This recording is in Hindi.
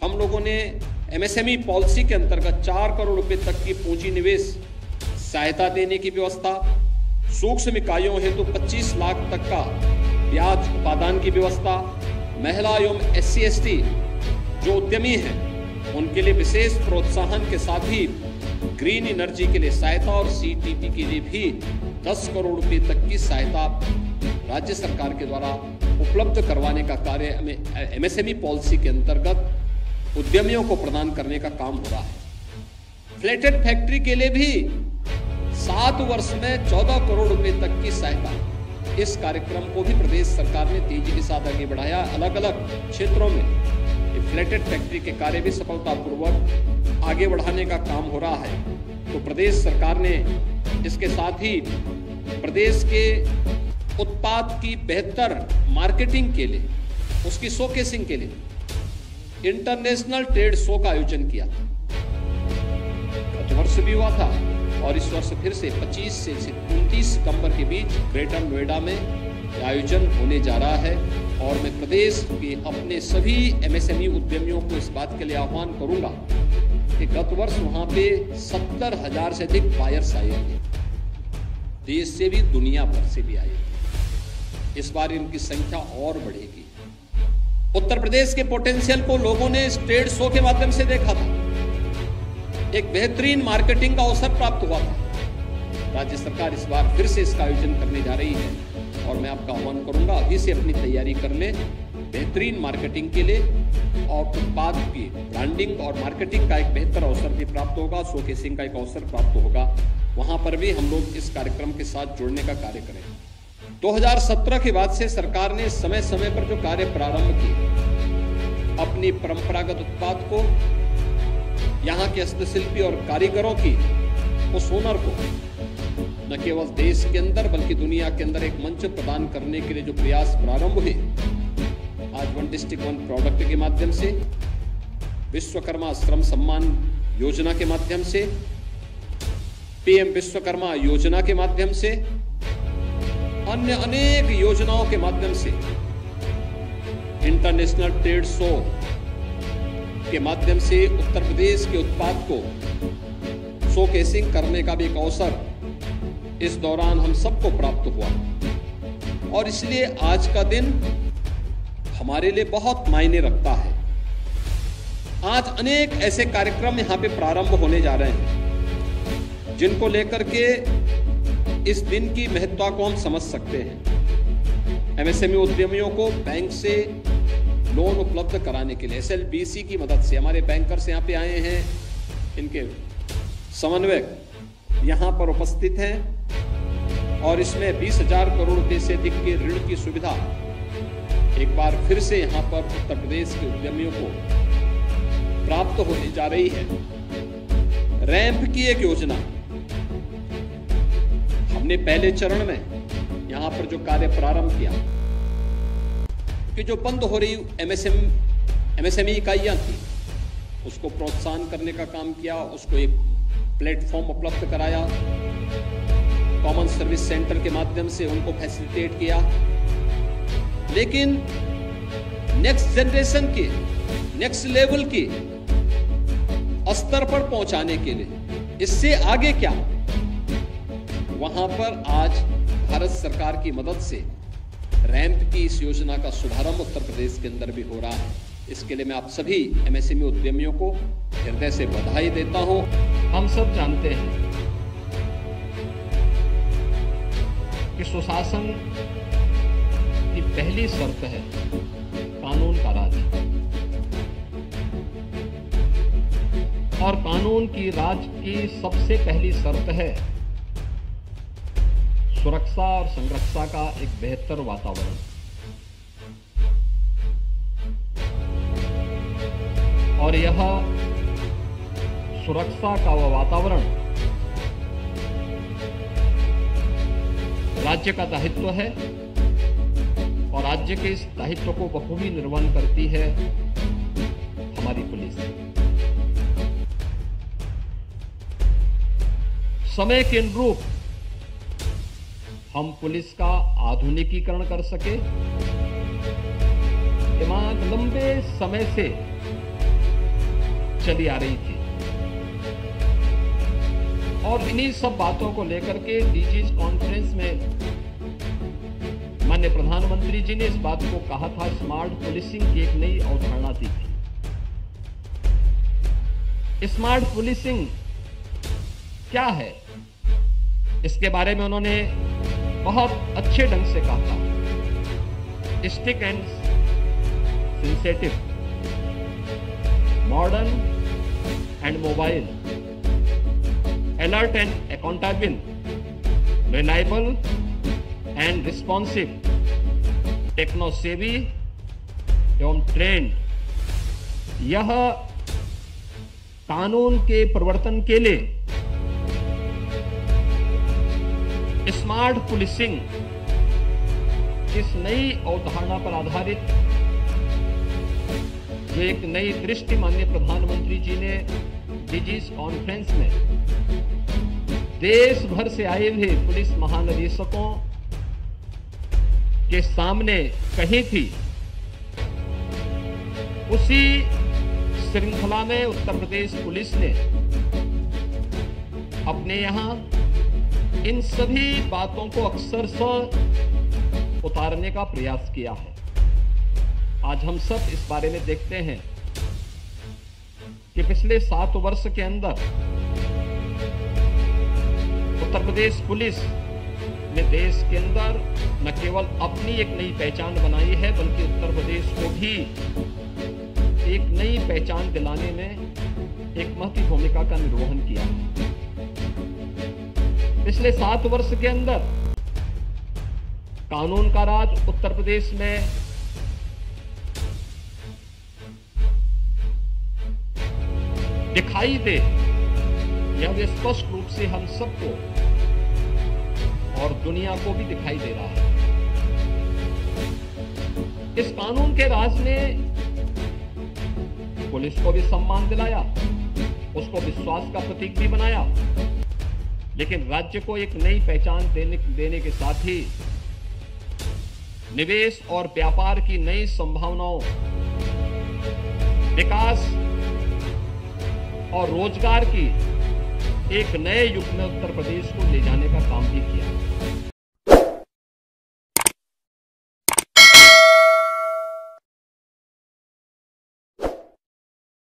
हम लोगों ने एमएसएमई पॉलिसी के अंतर्गत 4 करोड़ रुपए तक की पूंजी निवेश सहायता देने की व्यवस्था, सूक्ष्म इकाइयों हेतु 25 लाख तक का ब्याज उपादान की व्यवस्था, महिला एवं SC/ST जो उद्यमी हैं उनके लिए विशेष प्रोत्साहन के साथ ही ग्रीन एनर्जी के लिए सहायता और CTP के लिए भी 10 करोड़ रुपए तक की सहायता राज्य सरकार के द्वारा उपलब्ध करवाने का कार्य एमएसएमई पॉलिसी के अंतर्गत उद्यमियों को प्रदान करने का काम हो रहा है। फ्लैटेड फैक्ट्री के लिए भी 7 वर्ष में 14 करोड़ रुपए तक की सहायता। इस कार्यक्रम को भी प्रदेश सरकार ने तेजी के साथ आगे बढ़ाया। अलग अलग क्षेत्रों में फ्लैटेड फैक्ट्री के कार्य भी सफलतापूर्वक आगे बढ़ाने का काम हो रहा है। तो प्रदेश सरकार ने इसके साथ ही प्रदेश के उत्पाद की बेहतर मार्केटिंग के लिए, उसकी शोकेसिंग के लिए इंटरनेशनल ट्रेड शो का आयोजन किया था। गत वर्ष भी हुआ था और इस वर्ष फिर से 25 से 29 सितंबर के बीच ग्रेटर नोएडा में आयोजन होने जा रहा है। और मैं प्रदेश के अपने सभी एमएसएमई उद्यमियों को इस बात के लिए आह्वान करूंगा कि गत वर्ष वहां पे 70,000 से अधिक बायर्स आए थे, देश से भी दुनिया भर से भी आए थे। इस बार इनकी संख्या और बढ़ेगी। उत्तर प्रदेश के पोटेंशियल को लोगों ने इस ट्रेड शो के माध्यम से देखा था। एक बेहतरीन मार्केटिंग का अवसर प्राप्त हुआ था। राज्य सरकार इस बार फिर से इसका आयोजन करने जा रही है और मैं आपका आह्वान करूंगा अभी से अपनी तैयारी कर ले। बेहतरीन मार्केटिंग के लिए और उत्पाद की ब्रांडिंग और मार्केटिंग का एक बेहतर अवसर भी प्राप्त होगा, शोकेसिंग का एक अवसर प्राप्त होगा। वहां पर भी हम लोग इस कार्यक्रम के साथ जुड़ने का कार्य करें। 2017 के बाद से सरकार ने समय समय पर जो कार्य प्रारंभ किए, अपनी परंपरागत उत्पाद को, यहाँ के हस्तशिल्पी और कारीगरों की उस हुनर को न केवल देश के अंदर बल्कि दुनिया के अंदर एक मंच प्रदान करने के लिए जो प्रयास प्रारंभ हुए, आज वन डिस्ट्रिक्ट वन प्रोडक्ट के माध्यम से, विश्वकर्मा श्रम सम्मान योजना के माध्यम से, PM विश्वकर्मा योजना के माध्यम से, अन्य अनेक योजनाओं के माध्यम से, इंटरनेशनल ट्रेड शो के माध्यम से उत्तर प्रदेश के उत्पाद को शोकेसिंग करने का भी एक अवसर इस दौरान हम सबको प्राप्त हुआ। और इसलिए आज का दिन हमारे लिए बहुत मायने रखता है। आज अनेक ऐसे कार्यक्रम यहां पे प्रारंभ होने जा रहे हैं जिनको लेकर के इस दिन की महत्ता को हम समझ सकते हैं। एमएसएमई उद्यमियों को बैंक से लोन उपलब्ध कराने के लिए SLBC की मदद से हमारे बैंकर्स यहाँ पे आए हैं, इनके समन्वयक यहाँ पर उपस्थित हैं और इसमें 20,000 करोड़ रुपए से अधिक के ऋण की सुविधा एक बार फिर से यहाँ पर उत्तर प्रदेश के उद्यमियों को प्राप्त होने जा रही है। रैंप की एक योजना हमने पहले चरण में यहां पर जो कार्य प्रारंभ किया कि जो बंद हो रही एमएसएमई इकाइयां थी उसको प्रोत्साहन करने का काम किया, उसको एक प्लेटफॉर्म उपलब्ध कराया, कॉमन सर्विस सेंटर के माध्यम से उनको फैसिलिटेट किया। लेकिन नेक्स्ट जनरेशन के, नेक्स्ट लेवल के स्तर पर पहुंचाने के लिए इससे आगे क्या, वहां पर आज भारत सरकार की मदद से रैंप की इस योजना का शुभारंभ उत्तर प्रदेश के अंदर भी हो रहा है। इसके लिए मैं आप सभी एमएसएमई उद्यमियों को हृदय से बधाई देता हूं। हम सब जानते हैं कि सुशासन की पहली शर्त है कानून का राज, और कानून की राज की सबसे पहली शर्त है सुरक्षा और संरक्षा का एक बेहतर वातावरण। और यह सुरक्षा का वह वातावरण राज्य का दायित्व है और राज्य के इस दायित्व को बखूबी निर्वहन करती है हमारी पुलिस। समय के अनुरूप हम पुलिस का आधुनिकीकरण कर सके। दिमाग लंबे समय से चली आ रही थी। और इन्हीं सब बातों को लेकर के डीजीज कॉन्फ्रेंस में माननीय प्रधानमंत्री जी ने इस बात को कहा था, स्मार्ट पुलिसिंग की एक नई अवधारणा दी थी। स्मार्ट पुलिसिंग क्या है, इसके बारे में उन्होंने बहुत अच्छे ढंग से कहा था। Strict and sensitive, modern and mobile, alert and accountable, reliable and responsive, techno savvy एवं ट्रेंड। यह कानून के प्रवर्तन के लिए स्मार्ट पुलिसिंग इस नई अवधारणा पर आधारित जो एक नई दृष्टि माननीय प्रधानमंत्री जी ने डीजीज कॉन्फ्रेंस में देश भर से आए हुए पुलिस महानिदेशकों के सामने कही थी, उसी श्रृंखला में उत्तर प्रदेश पुलिस ने अपने यहां इन सभी बातों को अक्षरशः उतारने का प्रयास किया है। आज हम सब इस बारे में देखते हैं कि पिछले 7 वर्ष के अंदर उत्तर प्रदेश पुलिस ने देश के अंदर न केवल अपनी एक नई पहचान बनाई है, बल्कि उत्तर प्रदेश को भी एक नई पहचान दिलाने में एक महत्वपूर्ण भूमिका का निर्वहन किया है। पिछले 7 वर्ष के अंदर कानून का राज उत्तर प्रदेश में दिखाई दे, यह स्पष्ट रूप से हम सबको और दुनिया को भी दिखाई दे रहा है। इस कानून के राज ने पुलिस को भी सम्मान दिलाया, उसको विश्वास का प्रतीक भी बनाया, लेकिन राज्य को एक नई पहचान देने के साथ ही निवेश और व्यापार की नई संभावनाओं, विकास और रोजगार की एक नए युग में उत्तर प्रदेश को ले जाने का काम भी किया।